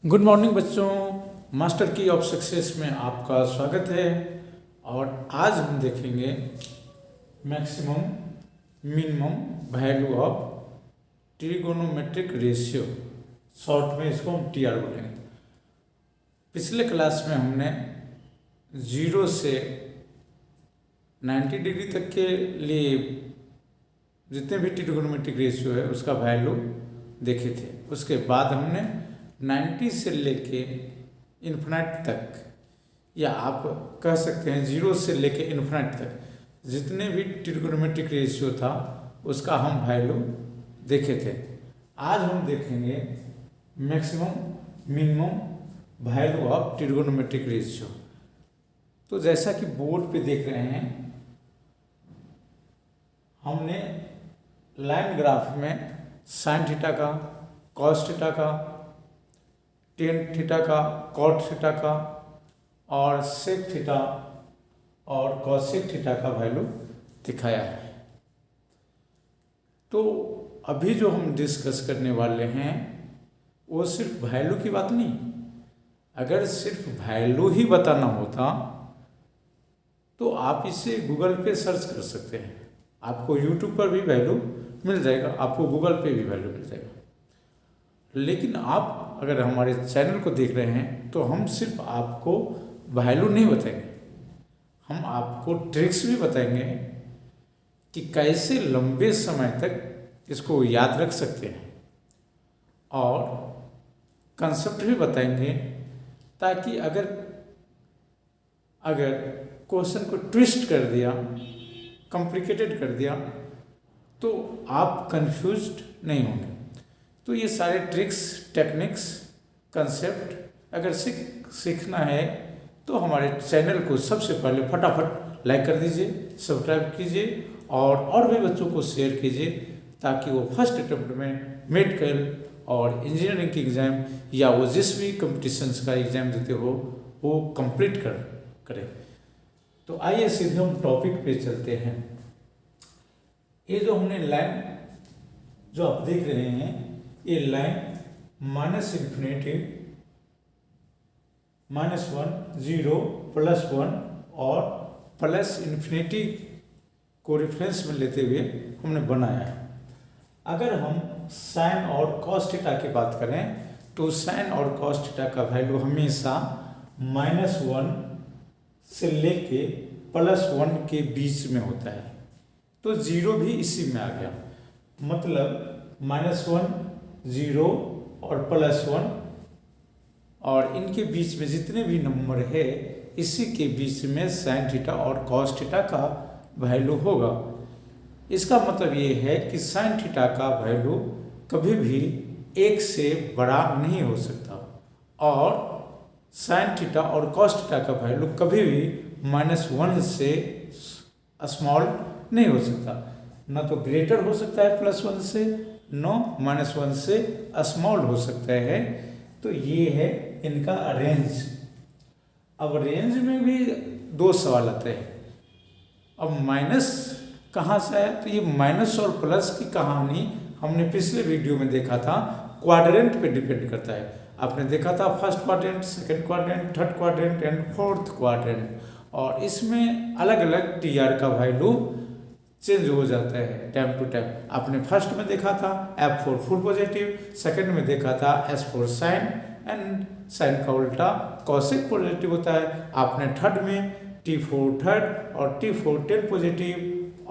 Good morning बच्चों, master की of success में आपका स्वागत है। और आज हम देखेंगे maximum minimum value of trigonometric ratio, short में इसको हम टीआर बोलेंगे। पिछले क्लास में हमने 0 से 90 डिग्री तक के लिए जितने भी ट्रिगोनोमेट्रिक रेशियो है उसका वैल्यू देखे थे। उसके बाद हमने 90 से लेके इन्फिनिट तक, या आप कह सकते हैं 0 से लेके इन्फिनिट तक जितने भी ट्रिगोनोमेट्रिक रेशियो था उसका हम वैल्यू देखे थे। आज हम देखेंगे maximum minimum value of trigonometric ratio. तो जैसा कि बोर्ड पे देख रहे हैं, हमने लाइन ग्राफ में साइन थीटा का, कॉस थीटा का, टेन थीटा का, कॉट थीटा का और सेक थीटा और कॉसेक थीटा का वैल्यू दिखाया है। तो अभी जो हम डिस्कस करने वाले हैं वो सिर्फ वैल्यू की बात नहीं। अगर सिर्फ वैल्यू ही बताना होता तो आप इसे गूगल पे सर्च कर सकते हैं, आपको यूट्यूब पर भी वैल्यू मिल जाएगा, आपको गूगल पे भी वैल्यू मिल जाएगा। लेकिन आप अगर हमारे चैनल को देख रहे हैं तो हम सिर्फ आपको वैल्यू नहीं बताएंगे, हम आपको ट्रिक्स भी बताएंगे कि कैसे लंबे समय तक इसको याद रख सकते हैं, और कंसेप्ट भी बताएंगे ताकि अगर क्वेश्चन को ट्विस्ट कर दिया, कॉम्प्लिकेटेड कर दिया तो आप कंफ्यूज्ड नहीं होंगे। तो ये सारे ट्रिक्स, टेक्निक्स, कंसेप्ट अगर सीखना है तो हमारे चैनल को सबसे पहले फटाफट लाइक कर दीजिए, सब्सक्राइब कीजिए और भी बच्चों को शेयर कीजिए ताकि वो फर्स्ट अटेम्प्ट में मेडिकल और इंजीनियरिंग की एग्ज़ाम या वो जिस भी कंपटीशंस का एग्ज़ाम देते हो वो कंप्लीट करें। तो आइए सीधे हम टॉपिक पे चलते हैं। ये जो हमने लाइन जो आप देख रहे हैं, ये लाइन माइनस इन्फिनिटी, -1, 0, +1 और प्लस इन्फिनिटी को रेफरेंस में लेते हुए हमने बनाया है। अगर हम साइन और कॉस थीटा की बात करें तो साइन और कॉस थीटा का वैल्यू हमेशा -1 से लेके +1 के बीच में होता है। तो 0 भी इसी में आ गया, मतलब -1, 0 और +1 और इनके बीच में जितने भी नंबर है इसी के बीच में साइन थीटा और कॉस थीटा का वैल्यू होगा। इसका मतलब ये है कि साइन थीटा का वैल्यू कभी भी 1 से बड़ा नहीं हो सकता और साइन थीटा और कॉस थीटा का वैल्यू कभी भी -1 से स्मॉल नहीं हो सकता। ना तो ग्रेटर हो सकता है +1 से, नो -1 से स्मॉल हो सकता है। तो ये है इनका रेंज। अब रेंज में भी 2 सवाल आते हैं। अब माइनस कहाँ से आया? तो ये माइनस और प्लस की कहानी हमने पिछले वीडियो में देखा था, क्वाड्रेंट पे डिपेंड करता है। आपने देखा था first quadrant, second quadrant, third quadrant and fourth quadrant, और इसमें अलग अलग टीआर का वैल्यू चेंज हो जाता है टाइम टू टाइम। आपने फर्स्ट में देखा था F4 फुल पॉजिटिव, सेकंड में देखा था S4 साइन एंड साइन का उल्टा कॉसेक पॉजिटिव होता है। आपने थर्ड में T4 थर्ड और T4 10 पॉजिटिव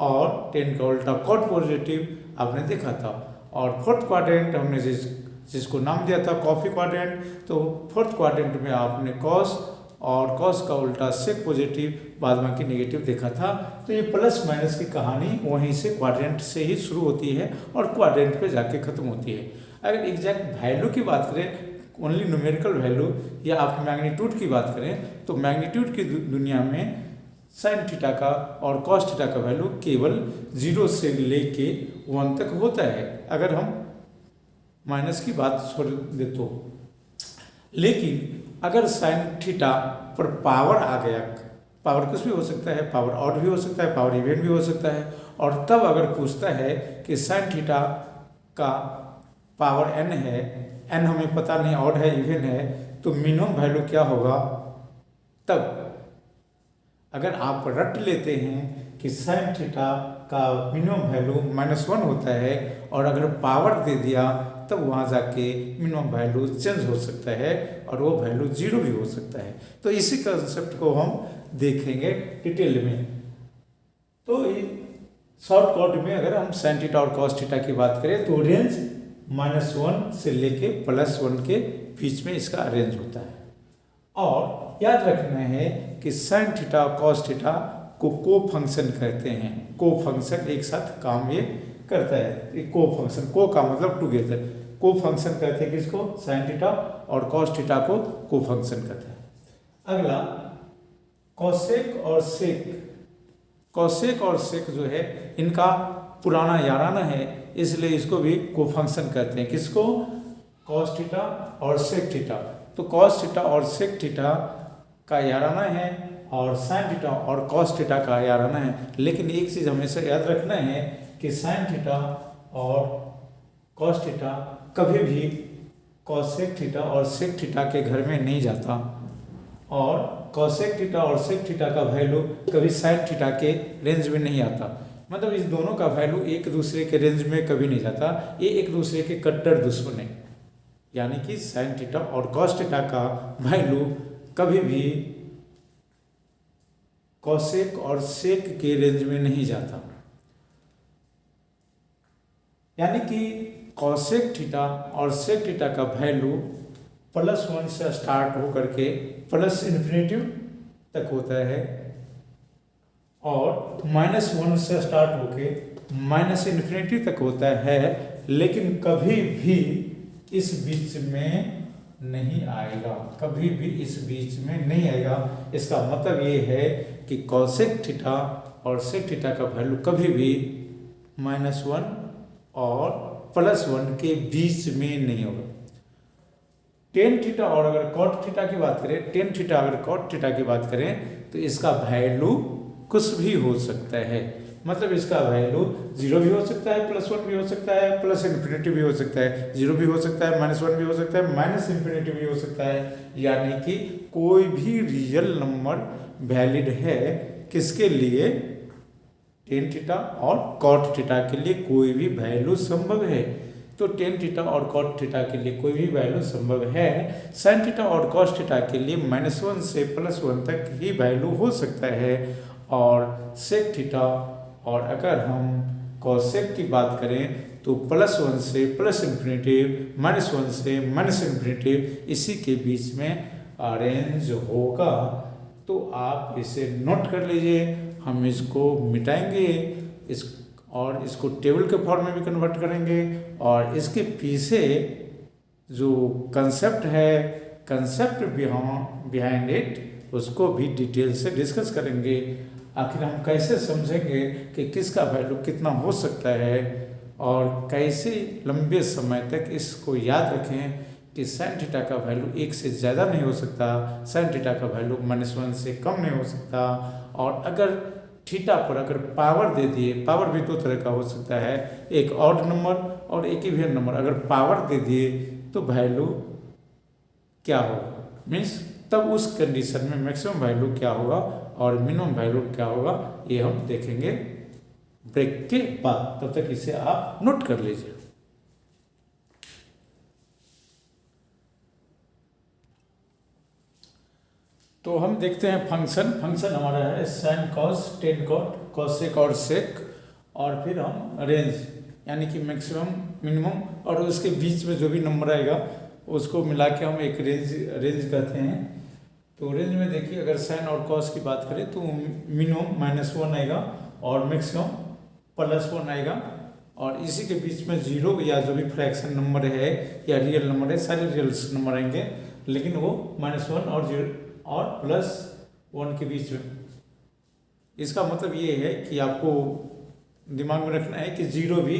और 10 का उल्टा कॉट पॉजिटिव आपने देखा था। और फोर्थ क्वाड्रेंट हमने जिसको नाम दिया था कॉफी क्वाड्रेंट, तो फोर्थ क्वाड्रेंट में आपने कॉस और कॉस का उल्टा सेक पॉजिटिव, बाद बाकी नेगेटिव देखा था। तो ये प्लस माइनस की कहानी वहीं से क्वाड्रेंट से ही शुरू होती है और क्वाड्रेंट पे जाके ख़त्म होती है। अगर एग्जैक्ट वैल्यू की बात करें, ओनली न्यूमेरिकल वैल्यू, या आप मैग्नीट्यूड की बात करें तो मैग्नीट्यूड की दुनिया में साइन थीटा का और कॉस थीटा का वैल्यू केवल 0 से लेके 1 तक होता है, अगर हम माइनस की बात छोड़ दे तो। लेकिन अगर साइन थीटा पर पावर आ गया, पावर कुछ भी हो सकता है, पावर ऑड भी हो सकता है, पावर इवन भी हो सकता है, और तब अगर पूछता है कि साइन थीटा का पावर n है एन हमें पता नहीं ऑड है इवन है, तो मिनिमम वैल्यू क्या होगा। तब अगर आप रट लेते हैं कि साइन थीटा का मिनिमम वैल्यू -1 होता है और अगर पावर दे दिया तब वहाँ जाके मिनिमम वैल्यू चेंज हो सकता है और वो वैल्यू 0 भी हो सकता है। तो इसी कंसेप्ट को हम देखेंगे डिटेल में। तो शॉर्टकट में अगर हम साइन थीटा और कॉस थीटा की बात करें तो रेंज -1 से लेके +1 के बीच में इसका रेंज होता है। और याद रखना है कि साइन थीटा और कॉस थीटा को फंक्शन कहते हैं। को फंक्शन एक साथ काम ये करता है। को फंक्शन, को का मतलब टुगेदर, को फंक्शन कहते हैं किसको, साइन थीटा और कॉस थीटा को फंक्शन कहते हैं। अगला कॉसेक और सेक। कॉसेक और सेक जो है इनका पुराना याराना है, इसलिए इसको भी को फंक्शन कहते हैं। किसको, कॉस थीटा और सेक थीटा। तो कॉस थीटा और सेक थीटा का याराना है और साइन थीटा और कॉस थीटा का याराना है। लेकिन एक चीज़ हमेशा याद रखना है कि साइन थीटा और कॉस थीटा कभी भी कॉसेक थीटा और सेक थीटा के घर में नहीं जाता और कॉसेक थीटा और सेक थीटा का वैल्यू कभी साइन थीटा के रेंज में नहीं आता। मतलब इस दोनों का वैल्यू एक दूसरे के रेंज में कभी नहीं जाता। ये एक दूसरे के कट्टर दुश्मन है, यानी कि साइन थीटा और कॉस थीटा का वैल्यू कभी भी कॉसेक और सेक के रेंज में नहीं जाता। यानी कि कॉसेक थीटा और सेक थीटा का वैल्यू +1 से स्टार्ट होकर के +∞ तक होता है और -1 से स्टार्ट होके -∞ तक होता है, लेकिन कभी भी इस बीच में नहीं आएगा। कभी भी इस बीच में नहीं आएगा। इसका मतलब ये है कि कॉसेक थीटा और सेक थीटा का वैल्यू कभी भी -1 और +1 के बीच में नहीं होगा। टेन थीटा और अगर कॉट थीटा की बात करें, टेन थीटा अगर कॉट थीटा की बात करें तो इसका वैल्यू कुछ भी हो सकता है। मतलब इसका वैल्यू 0 भी हो सकता है, +1 भी हो सकता है, +∞ भी हो सकता है, 0 भी हो सकता है, -1 भी हो सकता है, -∞ भी हो सकता है। यानी कि कोई भी रियल नंबर वैलिड है किसके लिए, टेन थीटा और कॉट थीटा के लिए कोई भी वैल्यू संभव है। तो टेन थीटा और कॉट थीटा के लिए कोई भी वैल्यू संभव है। साइन थीटा और कॉस थीटा के लिए -1 से +1 तक ही वैल्यू हो सकता है। और सेक थीटा और अगर हम कॉसेक की बात करें तो +1 से +∞, -1 से -∞, इसी के बीच में अरेंज होगा। तो आप इसे नोट कर लीजिए। हम इसको मिटाएंगे और इसको टेबल के फॉर्म में भी कन्वर्ट करेंगे और इसके पीछे जो कंसेप्ट है, कंसेप्ट बिहाइंड इट, उसको भी डिटेल से डिस्कस करेंगे। आखिर हम कैसे समझेंगे कि किसका वैल्यू कितना हो सकता है और कैसे लंबे समय तक इसको याद रखें कि साइन थीटा का वैल्यू 1 से ज़्यादा नहीं हो सकता, साइन थीटा का वैल्यू -1 से कम नहीं हो सकता। और अगर थीटा पर अगर पावर दे दिए, पावर भी 2 तरह का हो सकता है, एक ऑड नंबर और एक इवन नंबर। अगर पावर दे दिए तो वैल्यू क्या होगा, मीन्स तब उस कंडीशन में मैक्सिमम वैल्यू क्या होगा और मिनिमम वैल्यू क्या होगा, ये हम देखेंगे ब्रेक के बाद। तब तक इसे आप नोट कर लीजिए। तो हम देखते हैं फंक्शन। फंक्शन हमारा है sine cos, tan cot, cosec और सेक, और फिर हम रेंज यानी कि मैक्सिमम, मिनिमम और उसके बीच में जो भी नंबर आएगा उसको मिला के हम एक रेंज कहते हैं। तो रेंज में देखिए, अगर साइन और कॉस की बात करें तो मिनिमम -1 आएगा और मैक्सिमम +1 आएगा और इसी के बीच में 0 या जो भी फ्रैक्शन नंबर है या रियल नंबर है, सारे रियल नंबर आएंगे, लेकिन वो -1 और 0 और +1 के बीच में। इसका मतलब ये है कि आपको दिमाग में रखना है कि 0 भी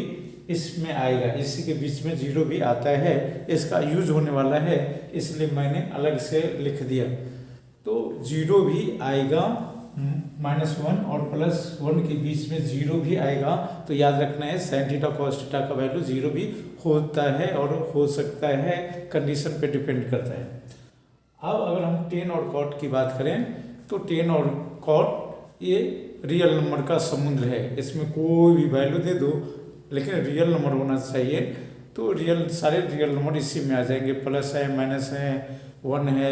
इसमें आएगा, इसी के बीच में 0 भी आता है, इसका यूज होने वाला है, इसलिए मैंने अलग से लिख दिया। तो 0 भी आएगा -1 और +1 के बीच में 0 भी आएगा तो याद रखना है साइन थीटा कॉस थीटा का वैल्यू 0 भी होता है और हो सकता है, कंडीशन पे डिपेंड करता है। अब अगर हम टेन और कॉट की बात करें तो टेन और कॉट ये रियल नंबर का समुद्र है, इसमें कोई भी वैल्यू दे दो लेकिन रियल नंबर होना चाहिए। तो सारे रियल नंबर इसी में आ जाएंगे, प्लस है, माइनस है, 1 है,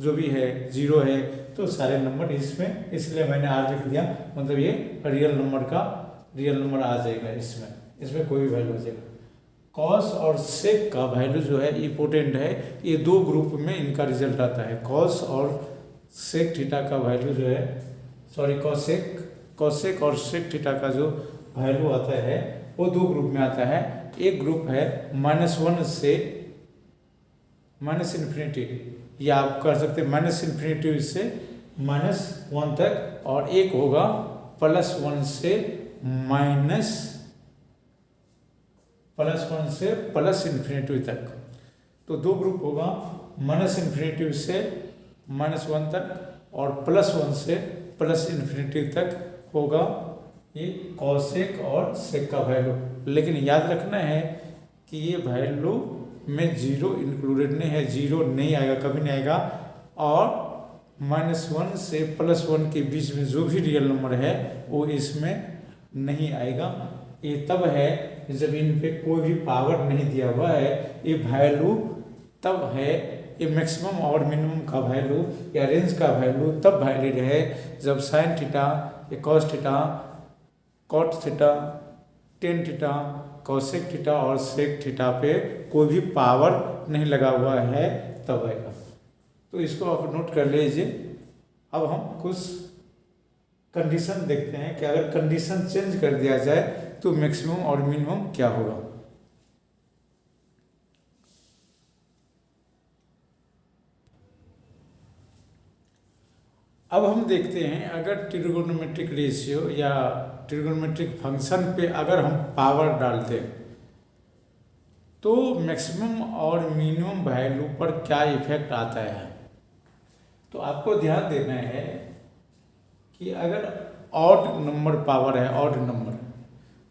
जो भी है, 0 है, तो सारे नंबर इसमें, इसलिए मैंने R लिख दिया, मतलब ये रियल नंबर आ जाएगा इसमें कोई भी वैल्यू आ जाएगा। कॉस और सेक का वैल्यू जो है इम्पोर्टेंट है, ये 2 ग्रुप में इनका रिजल्ट आता है। कॉस और सेक थीटा का वैल्यू जो है, सॉरी कॉसेक और सेक थीटा का जो वैल्यू आता है वो 2 ग्रुप में आता है। एक ग्रुप है -1 से -∞, या आप कर सकते हैं -∞ से -1 तक, और एक होगा +1 से +∞ तक। तो 2 ग्रुप होगा, -∞ से -1 तक और +1 से +∞ तक होगा ये कॉसेक और सेक का वैल्यू। लेकिन याद रखना है कि ये वैल्यू में 0 इंक्लूडेड नहीं है, 0 नहीं आएगा, कभी नहीं आएगा। और -1 से +1 के बीच में जो भी रियल नंबर है वो इसमें नहीं आएगा। ये तब है जब इन पे कोई भी पावर नहीं दिया हुआ है, ये वैल्यू तब है, ये मैक्सिमम और मिनिमम का वैल्यू या रेंज का वैल्यू तब वैलिड है जब sine theta, cos theta, cot theta, tan theta, cosec theta और सेक थीटा पे कोई भी पावर नहीं लगा हुआ है, तब आएगा। तो इसको आप नोट कर लीजिए। अब हम कुछ कंडीशन देखते हैं कि अगर कंडीशन चेंज कर दिया जाए तो मैक्सिमम और मिनिमम क्या होगा। अब हम देखते हैं अगर ट्रिगोनोमेट्रिक रेशियो या ट्रिगोनोमेट्रिक फंक्शन पे अगर हम पावर डालते हैं तो मैक्सिमम और मिनिमम वैल्यू पर क्या इफेक्ट आता है। तो आपको ध्यान देना है कि अगर ऑड नंबर पावर है, ऑड नंबर,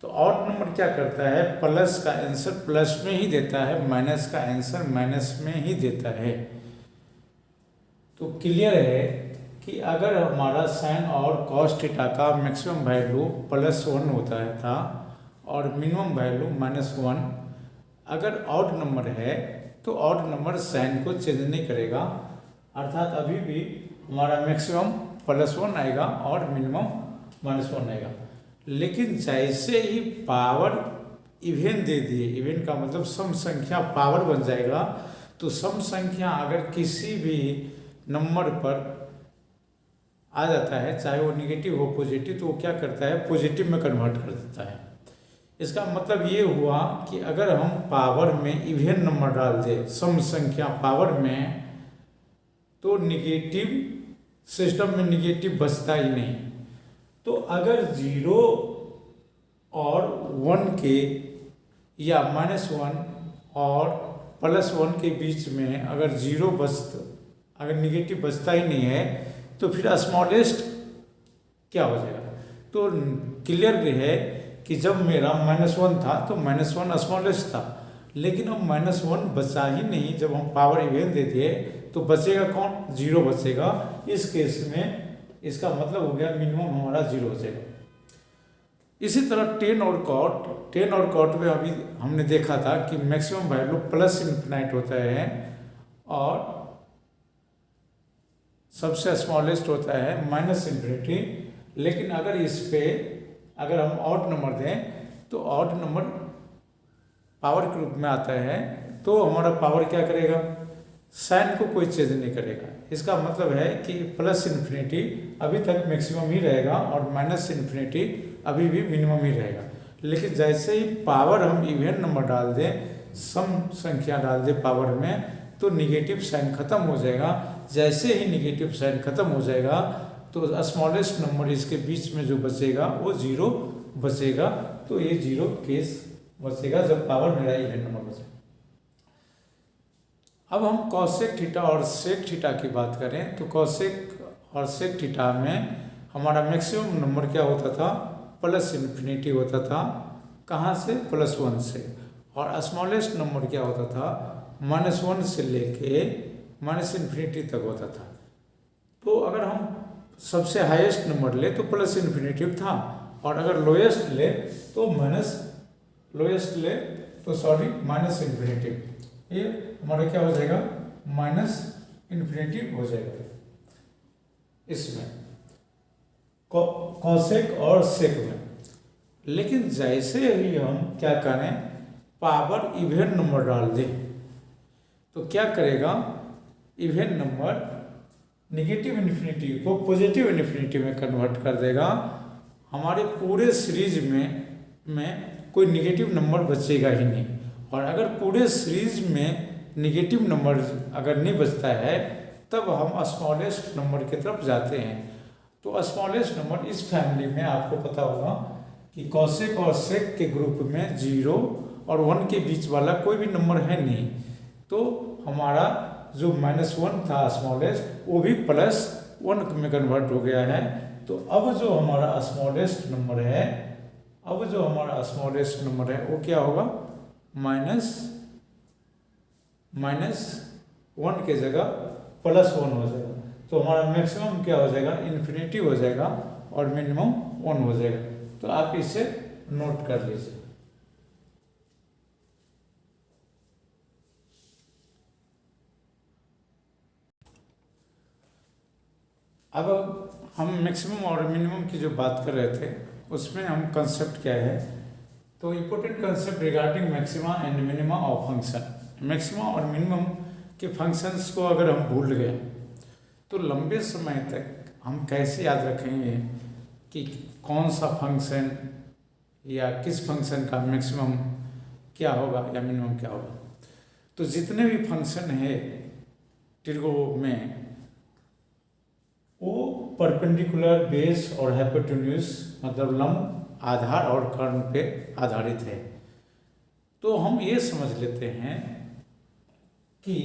तो ऑड नंबर क्या करता है, प्लस का आंसर प्लस में ही देता है, माइनस का आंसर माइनस में ही देता है। तो क्लियर है कि अगर हमारा साइन और कॉस थीटा का मैक्सिमम वैल्यू +1 होता है था और मिनिमम वैल्यू -1, अगर ऑड नंबर है तो ऑड नंबर साइन को चेंज नहीं करेगा, अर्थात अभी भी हमारा मैक्सिमम +1 आएगा और मिनिमम -1 आएगा। लेकिन जैसे ही पावर इवेन दे दिए, इवेन का मतलब सम संख्या पावर बन जाएगा, तो सम संख्या अगर किसी भी नंबर पर आ जाता है, चाहे वो निगेटिव हो पॉजिटिव, तो वो क्या करता है, पॉजिटिव में कन्वर्ट कर देता है। इसका मतलब ये हुआ कि अगर हम पावर में इवेन नंबर डाल दें, सम संख्या पावर में, तो निगेटिव सिस्टम में निगेटिव बचता ही नहीं। तो अगर 0 और 1 के या -1 और +1 के बीच में अगर 0 अगर निगेटिव बचता ही नहीं है तो फिर स्मॉलेस्ट क्या हो जाएगा। तो क्लियर है कि जब मेरा -1 था तो -1 स्मॉलेस्ट था, लेकिन अब -1 बचा ही नहीं। जब हम पावर इवेन दे दिए तो बचेगा कौन, 0 बचेगा। इस केस में इसका मतलब हो गया मिनिमम हमारा 0 हो जाएगा। इसी तरह टेन और कॉट में अभी हमने देखा था कि मैक्सिमम वैल्यू +∞ होता है और सबसे स्मॉलेस्ट होता है -∞। लेकिन अगर इस पे अगर हम ऑड नंबर दें तो ऑड नंबर पावर के रूप में आता है, तो हमारा पावर क्या करेगा, साइन को कोई चेंज नहीं करेगा। इसका मतलब है कि +∞ अभी तक मैक्सिमम ही रहेगा और -∞ अभी भी मिनिमम ही रहेगा। लेकिन जैसे ही पावर हम इवेन नंबर डाल दें, सम संख्या डाल दें पावर में, तो निगेटिव साइन खत्म हो जाएगा। जैसे ही निगेटिव साइन खत्म हो जाएगा तो स्मॉलेस्ट नंबर इसके बीच में जो बचेगा वो 0 बचेगा। तो ये 0 केस बचेगा जब पावर मेरा इवेन नंबर बचेगा। अब हम कॉसेक थीटा और सेक थीटा की बात करें तो कॉसेक और सेक थीटा में हमारा मैक्सिमम नंबर क्या होता था, प्लस इन्फिनिटी होता था। कहाँ से? +1 से। और स्मॉलेस्ट नंबर क्या होता था, -1 से लेके -इन्फिनिटी तक होता था। तो अगर हम सबसे हाईएस्ट नंबर ले तो प्लस इन्फिनिटी था, और अगर लोएस्ट ले तो माइनस इन्फिनिटी। ये हमारा क्या हो जाएगा, -इन्फिनिटी हो जाएगा इसमें कॉसेक और सेक में। लेकिन जैसे ही हम क्या करें, पावर इवन नंबर डाल दें तो क्या करेगा, इवन नंबर नेगेटिव इन्फिनिटी को पॉजिटिव इन्फिनिटी में कन्वर्ट कर देगा। हमारे पूरे सीरीज में कोई नेगेटिव नंबर बचेगा ही नहीं। और अगर पूरे सीरीज में नेगेटिव नंबर अगर नहीं बचता है तब हम स्मॉलेस्ट नंबर की तरफ जाते हैं। तो स्मॉलेस्ट नंबर इस फैमिली में आपको पता होगा कि कॉसेक और सेक के ग्रुप में 0 और 1 के बीच वाला कोई भी नंबर है नहीं। तो हमारा जो -1 था स्मॉलेस्ट, वो भी +1 में कन्वर्ट हो गया है। तो अब जो हमारा स्मॉलेस्ट नंबर है वो क्या होगा, -1 के जगह +1 हो जाएगा। तो हमारा मैक्सिमम क्या हो जाएगा, इन्फिनिटी हो जाएगा, और मिनिमम 1 हो जाएगा। तो आप इसे नोट कर लीजिए। अब हम मैक्सिमम और मिनिमम की जो बात कर रहे थे उसमें हम कंसेप्ट क्या है, तो important concept regarding maxima and minima of function. Maxima और मिनिमम के फंक्शंस को अगर हम भूल गए तो लंबे समय तक हम कैसे याद रखेंगे कि कौन सा फंक्शन या किस फंक्शन का मैक्सिमम क्या होगा या मिनिमम क्या होगा। तो जितने भी फंक्शन है ट्रिगो में वो परपेंडिकुलर, बेस और हाइपोटेन्यूज मतलब लंब, आधार और कर्ण पे आधारित है। तो हम ये समझ लेते हैं कि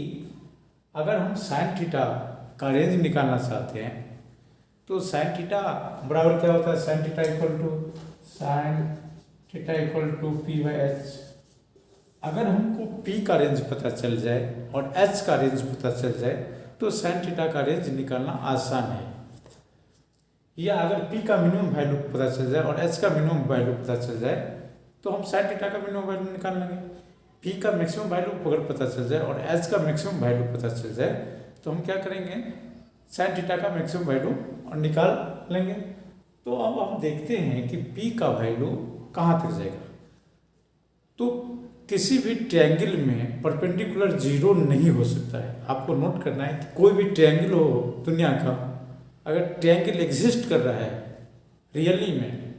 अगर हम साइन थीटा का रेंज निकालना चाहते हैं तो साइन थीटा बराबर क्या होता है, sine theta equal to p/h। अगर हमको p का रेंज पता चल जाए और h का रेंज पता चल जाए तो साइन थीटा का रेंज निकालना आसान है। या अगर p का मिनिमम वैल्यू पता चल जाए और h का मिनिमम वैल्यू पता चल जाए तो हम साइन थीटा का मिनिमम वैल्यू निकाल लेंगे। p का मैक्सिमम वैल्यू अगर पता चल जाए और h का मैक्सिमम वैल्यू पता चल जाए तो हम क्या करेंगे, साइन थीटा का मैक्सिमम वैल्यू और निकाल लेंगे। तो अब हम देखते हैं कि p का वैल्यू कहाँ तक जाएगा। तो किसी भी ट्रायंगल में परपेंडिकुलर 0 नहीं हो सकता है। आपको नोट करना है कि कोई भी ट्रायंगल हो दुनिया का, अगर ट्रायंगल एग्जिस्ट कर रहा है रियली में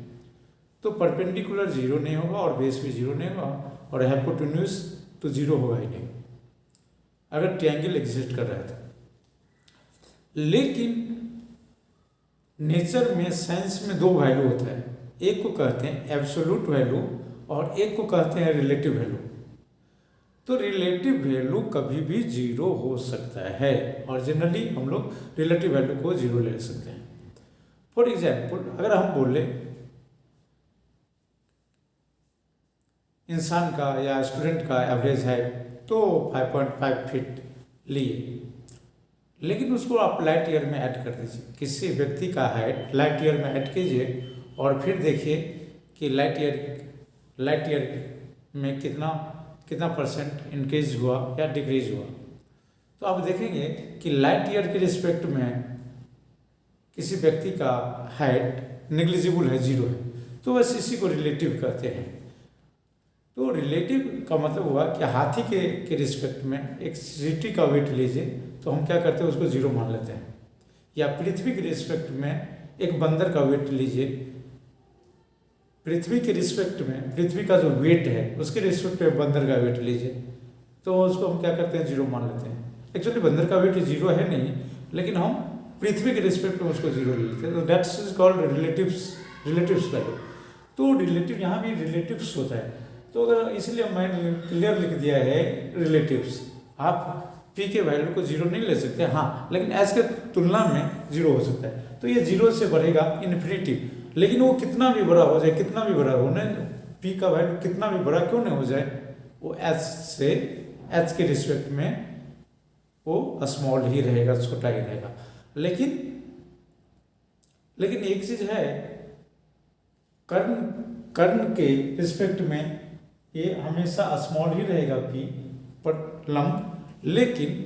तो परपेंडिकुलर 0 नहीं होगा और बेस भी 0 नहीं होगा और हाइपोटेन्यूज तो 0 होगा ही नहीं अगर ट्रायंगल एग्जिस्ट कर रहा है तो। लेकिन नेचर में, साइंस में 2 वैल्यू होता है, एक को कहते हैं एब्सोल्यूट वैल्यू और एक को कहते हैं रिलेटिव वैल्यू। तो रिलेटिव वैल्यू कभी भी 0 हो सकता है और जनरली हम लोग रिलेटिव वैल्यू को 0 ले सकते हैं। फॉर एग्जाम्पल अगर हम बोले इंसान का या स्टूडेंट का एवरेज है तो 5.5 फीट लिए, लेकिन उसको आप लाइट ईयर में ऐड कर दीजिए। किसी व्यक्ति का हाइट लाइट ईयर में ऐड कीजिए और फिर देखिए कि लाइट ईयर में कितना परसेंट इंक्रीज हुआ या डिक्रीज हुआ। तो आप देखेंगे कि लाइट ईयर के रिस्पेक्ट में किसी व्यक्ति का हाइट नेग्लिजिबल है, 0 है, तो बस इसी को रिलेटिव कहते हैं। तो रिलेटिव का मतलब हुआ कि हाथी के रिस्पेक्ट में एक चींटी का वेट लीजिए तो हम क्या करते हैं, उसको 0 मान लेते हैं। या पृथ्वी के रिस्पेक्ट में एक बंदर का वेट लीजिए, पृथ्वी के रिस्पेक्ट में पृथ्वी का जो वेट है उसके रिस्पेक्ट में बंदर का वेट लीजिए तो उसको हम क्या करते हैं, 0 मान लेते हैं। एक्चुअली बंदर का वेट 0 है नहीं, लेकिन हम पृथ्वी के रिस्पेक्ट में उसको 0 ले लेते हैं। तो that's is called relatives value. तो रिलेटिव यहाँ भी रिलेटिव्स होता है। तो अगर इसलिए मैंने क्लियर लिख दिया है रिलेटिव्स। आप पी के वैल्यू को जीरो नहीं ले सकते, हाँ, लेकिन एच के तुलना में जीरो हो सकता है। तो ये जीरो से बढ़ेगा इन्फिनिटी, लेकिन वो कितना भी बड़ा हो जाए, कितना भी बड़ा हो नहीं, पी का वैल्यू कितना भी बड़ा क्यों नहीं हो जाए, वो एच के रिस्पेक्ट में वो स्मॉल ही रहेगा, छोटा ही रहेगा। लेकिन एक चीज है, कर्ण के रिस्पेक्ट में ये हमेशा स्मॉल ही रहेगा पी पर लंब, लेकिन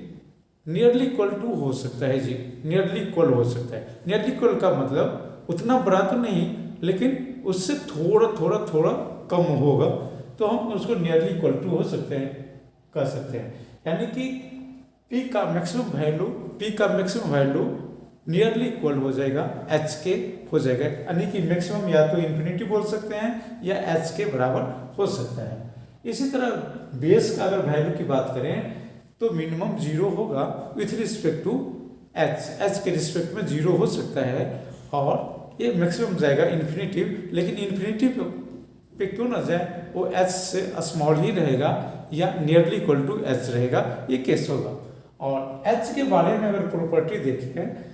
नियरली इक्वल टू हो सकता है जी, नियरली इक्वल हो सकता है। नियरली इक्वल का मतलब उतना बड़ा तो नहीं, लेकिन उससे थोड़ा कम होगा, तो हम उसको नियरली इक्वल टू हो सकते हैं, कह सकते हैं। यानी कि पी का मैक्सिमम वैल्यू नियरली इक्वल हो जाएगा एच के हो जाएगा, यानी कि मैक्सिमम या तो इन्फिनिटी बोल सकते हैं या एच के बराबर हो सकता है। इसी तरह बेस का अगर वैल्यू की बात करें तो मिनिमम जीरो होगा विथ रिस्पेक्ट टू एच के रिस्पेक्ट में जीरो हो सकता है, और ये मैक्सिमम जाएगा इन्फिनिटिव, लेकिन इन्फिनिटिव पे क्यों ना जाए, वो एच से स्मॉल ही रहेगा या नियरली इक्वल टू एच रहेगा, ये केस होगा। और एच के बारे में अगर प्रॉपर्टी देखें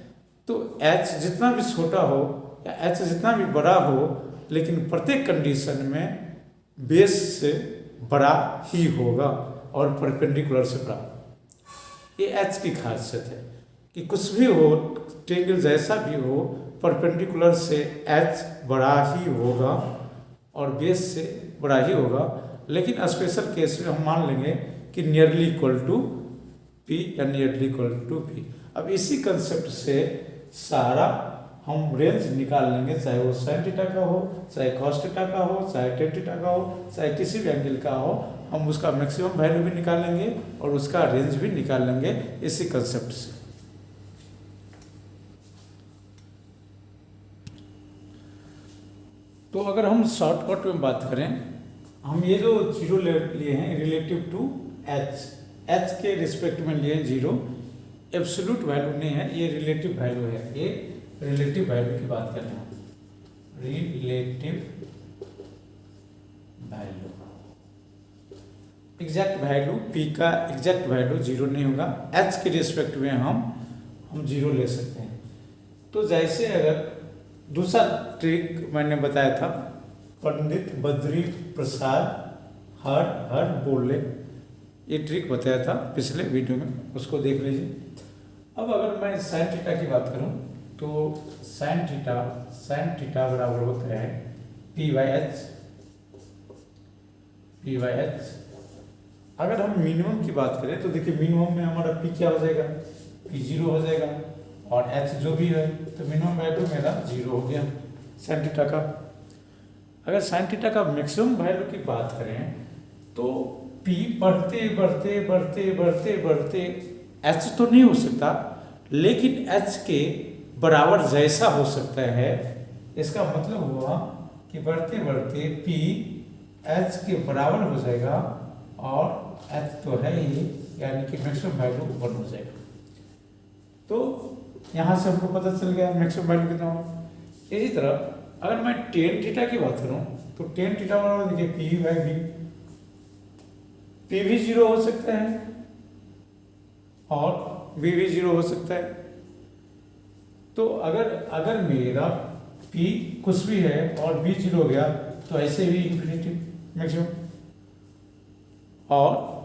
तो एच जितना भी छोटा हो या एच जितना भी बड़ा हो, लेकिन प्रत्येक कंडीशन में बेस से बड़ा ही होगा और परपेंडिकुलर से बड़ा। ये एच की खासियत है कि कुछ भी हो, ट्रायंगल जैसा भी हो, परपेंडिकुलर से एच बड़ा ही होगा और बेस से बड़ा ही होगा। लेकिन स्पेशल केस में हम मान लेंगे कि नियरली इक्वल टू पी या नियरली इक्वल टू पी। अब इसी कंसेप्ट से सारा हम रेंज निकाल लेंगे, चाहे वो साइन थीटा का हो, चाहे कॉस थीटा का हो, चाहे टेन थीटा का हो, चाहे किसी भी एंगल का हो, हम उसका मैक्सिमम वैल्यू भी निकाल लेंगे और उसका रेंज भी निकाल लेंगे इसी कंसेप्ट से। तो अगर हम शॉर्टकट में बात करें, हम ये जो जीरो लिए हैं रिलेटिव टू एच के रिस्पेक्ट में लिए जीरो, एब्सोल्यूट वैल्यू नहीं है, ये रिलेटिव वैल्यू है। ये रिलेटिव वैल्यू की बात कर रहे हैं, relative value. Exact value P का एग्जैक्ट वैल्यू जीरो नहीं होगा, एच के रिस्पेक्ट में हम जीरो ले सकते हैं। तो जैसे अगर दूसरा ट्रिक मैंने बताया था, पंडित बद्री प्रसाद हर बोले, ये ट्रिक बताया था पिछले वीडियो में, उसको देख लीजिए। अब अगर मैं साइन थीटा की बात करूं तो साइन थीटा बराबर होता है पी बाई एच। अगर हम मिनिमम की बात करें तो देखिए मिनिमम में हमारा पी क्या हो जाएगा, पी जीरो हो जाएगा, और एच जो भी है तो मिनिमम वैल्यू मेरा जीरो हो गया साइन थीटा का। अगर साइन थीटा का मैक्सिमम वैल्यू की बात करें तो पी बढ़ते एच तो नहीं हो सकता, लेकिन एच के बराबर जैसा हो सकता है। इसका मतलब हुआ कि बढ़ते पी एच के बराबर हो जाएगा, और एच तो है ही, यानी कि मैक्सिमम वैल्यू वन हो जाएगा। तो यहाँ से हमको पता चल गया मैक्सिमम वैल्यू कितना होगा। इसी तरह अगर मैं टेन थीटा की बात करूँ तो टेन थीटा बराबर देखिए पी बाई बी, पी भी जीरो हो सकता है और बी भी जीरो हो सकता है। तो अगर मेरा पी कुछ भी है और बी जीरो हो गया तो ऐसे भी इन्फिनिटी मैक्सिमम, और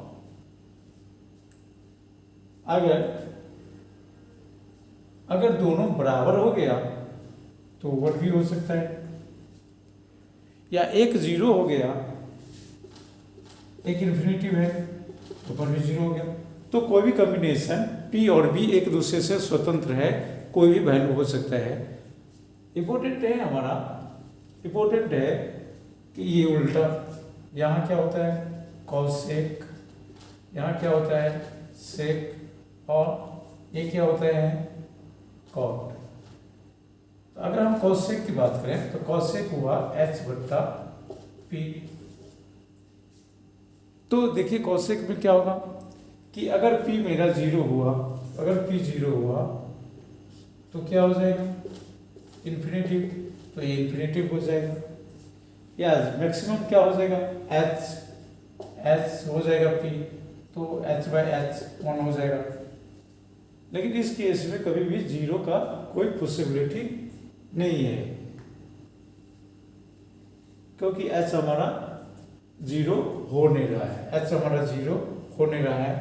अगर दोनों बराबर हो गया तो वन भी हो सकता है, या एक जीरो हो गया एक इन्फिनिटिव है तो पर भी जीरो हो गया। तो कोई भी कॉम्बिनेशन पी और बी एक दूसरे से स्वतंत्र है, कोई भी वैल्यू हो सकता है। इम्पोर्टेंट है कि ये उल्टा, यहाँ क्या होता है कॉसेक, यहाँ क्या होता है सेक, और ये क्या होता है कॉट। तो अगर हम कॉसेक की बात करें तो कॉसेक हुआ एच बट्टा पी। तो देखिए कॉसेक में क्या होगा कि अगर p मेरा जीरो हुआ, अगर p जीरो हुआ तो क्या हो जाएगा इन्फिनिटिव, तो ये इन्फिनिटिव हो जाएगा। या मैक्सिमम क्या हो जाएगा h हो जाएगा p, तो h/h 1 हो जाएगा। लेकिन इस केस में कभी भी 0 का कोई पॉसिबिलिटी नहीं है, क्योंकि h हमारा 0 हो नहीं रहा है, h हमारा 0 हो नहीं रहा है।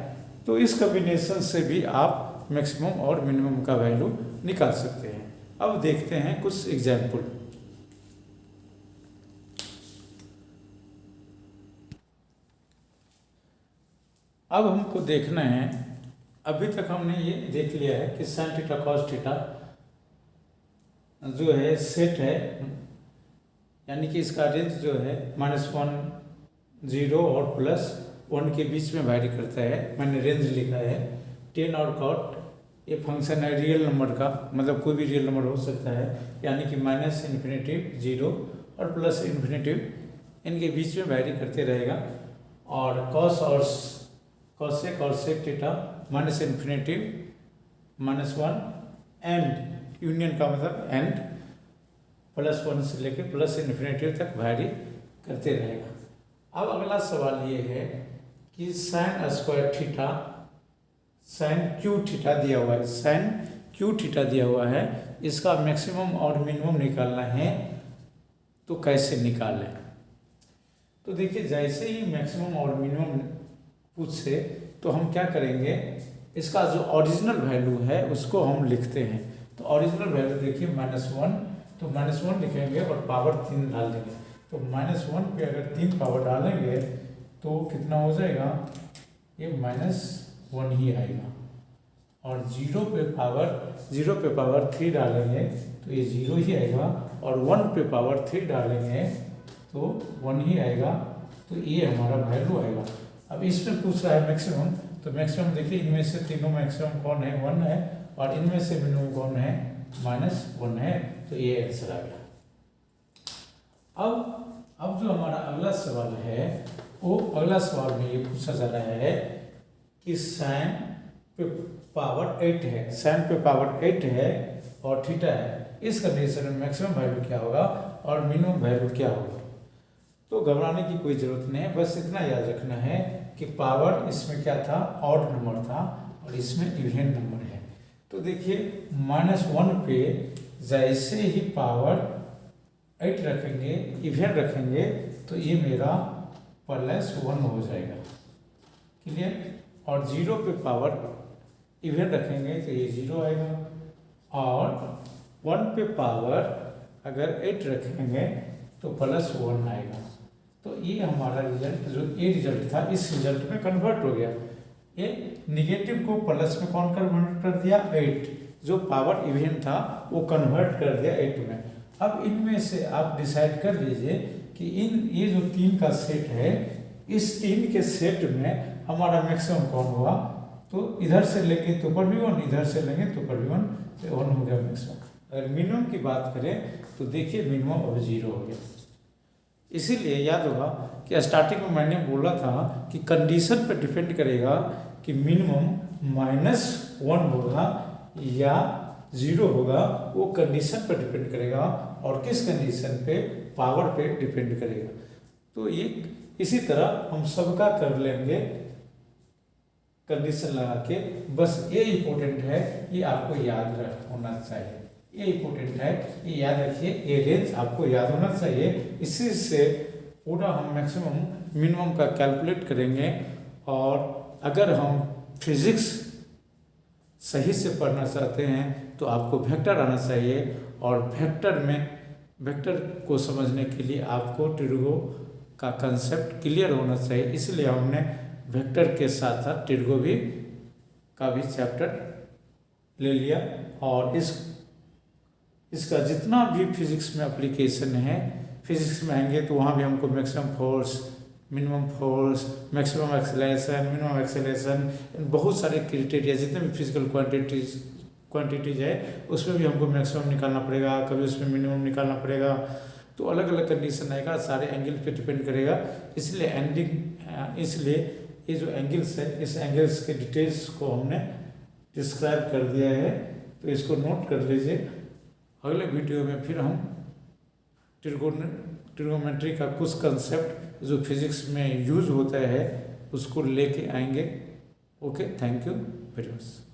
तो इस कॉम्बिनेशन से भी आप मैक्सिमम और मिनिमम का वैल्यू निकाल सकते हैं। अब देखते हैं कुछ एग्जाम्पल। अब हमको देखना है, अभी तक हमने ये देख लिया है कि sin थीटा cos थीटा जो है सेट है, यानी कि इसका रेंज जो है -1 0 और +1 के बीच में वैरी करता है। मैंने रेंज लिखा है। tan और cot ये फंक्शन है रियल नंबर का, मतलब कोई भी रियल नंबर हो सकता है, यानी कि -∞ 0 और +∞ इनके बीच में वैरी करते रहेगा। और cos और cosec और sec थीटा -∞ -1 एंड यूनियन का मतलब एंड +1 से लेके +∞ तक वैरी करते रहेगा। अब अगला सवाल ये है कि sin² theta sin Q theta दिया हुआ है, sin क्यू थीटा दिया हुआ है, इसका मैक्सिमम और मिनिमम निकालना है, तो कैसे निकालें? तो देखिए, जैसे ही मैक्सिमम और मिनिमम पूछे तो हम क्या करेंगे, इसका जो ओरिजिनल वैल्यू है उसको हम लिखते हैं। तो ओरिजिनल वैल्यू देखिए -1, तो -1 लिखेंगे और पावर 3 डाल देंगे। तो -1 पे अगर 3 पावर डालेंगे तो कितना हो जाएगा, ये -1 ही आएगा। और 0 पे पावर 3 डालेंगे तो ये 0 ही आएगा, और 1 पे पावर 3 डालेंगे तो 1 ही आएगा। तो ये हमारा वैल्यू आएगा। अब इसमें पूछ रहा है मैक्सिमम, तो मैक्सिमम देखिए, इनमें से तीनों मैक्सिमम कौन है, 1 है, और इनमें से मिनिमम कौन है, -1 है। तो ये आंसर आ गया। अब जो हमारा अगला सवाल है, वो अगला सवाल में ये पूछा जा रहा है कि sin पे पावर 8 है, sin पे पावर 8 है और थीटा है, इस कंडीशन में मैक्सिमम वैल्यू क्या होगा और मिनिमम वैल्यू क्या होगा। तो घबराने की कोई ज़रूरत नहीं है, बस इतना याद रखना है कि पावर इसमें क्या था, ऑड नंबर था, और इसमें इवन नंबर है। तो देखिए, -1 पे जैसे ही पावर 8 रखेंगे, इवन रखेंगे, तो ये मेरा +1 हो जाएगा। क्लियर? और 0 पे पावर इवन रखेंगे तो ये 0 आएगा, और 1 पे पावर अगर 8 रखेंगे तो +1 आएगा। तो ये हमारा रिजल्ट, जो ये रिजल्ट था, इस रिजल्ट में कन्वर्ट हो गया। ये निगेटिव को प्लस में कौन कन्वर्ट कर दिया, 8। जो पावर इवन था वो कन्वर्ट कर दिया 8 में। अब इनमें से आप डिसाइड कर लीजिए कि ये जो 3 का सेट है, इस 3 के सेट में हमारा मैक्सिमम कौन हुआ। तो इधर से लेंगे तो ऊपर भी 1, इधर से लेंगे तो ऊपर भी 1, तो 1 हो गया मैक्सिमम। अगर मिनिमम की बात करें तो देखिए, मिनिमम अब 0 हो गया। इसीलिए याद होगा कि स्टार्टिंग में मैंने बोला था कि कंडीशन पर डिपेंड करेगा कि मिनिमम -1 होगा या 0 होगा, वो कंडीशन पर डिपेंड करेगा, और किस कंडीशन पे, पावर पे डिपेंड करेगा। तो ये इसी तरह हम सबका कर लेंगे कंडीशन लगा के। बस ये इम्पोर्टेंट है, ये आपको याद होना चाहिए, ये इम्पोर्टेंट है, ये याद रखिए, ये रेंज आपको याद होना चाहिए। इसी से पूरा हम मैक्सिमम मिनिमम का कैलकुलेट करेंगे। और अगर हम फिजिक्स सही से पढ़ना चाहते हैं तो आपको वेक्टर आना चाहिए, और वेक्टर को समझने के लिए आपको ट्रिगो का कंसेप्ट क्लियर होना चाहिए। इसलिए हमने वेक्टर के साथ साथ ट्रिगो का भी चैप्टर ले लिया, और इसका जितना भी फिजिक्स में एप्लीकेशन है, फिजिक्स में आएंगे तो वहाँ भी हमको maximum force, minimum force, maximum acceleration, minimum acceleration, बहुत सारे क्राइटेरिया, जितने भी फिजिकल क्वांटिटीज है, उसमें भी हमको मैक्सिमम निकालना पड़ेगा, कभी उसमें मिनिमम निकालना पड़ेगा। तो अलग अलग कंडीशन आएगा, सारे एंगल पे डिपेंड करेगा। इसलिए ये जो एंगल्स है, इस एंगल्स के डिटेल्स को हमने डिस्क्राइब कर दिया है, तो इसको नोट कर लीजिए। अगले वीडियो में फिर हम ट्रिगोमेट्री का कुछ कंसेप्ट जो फिजिक्स में यूज होता है उसको लेके आएंगे। Okay, thank you very much.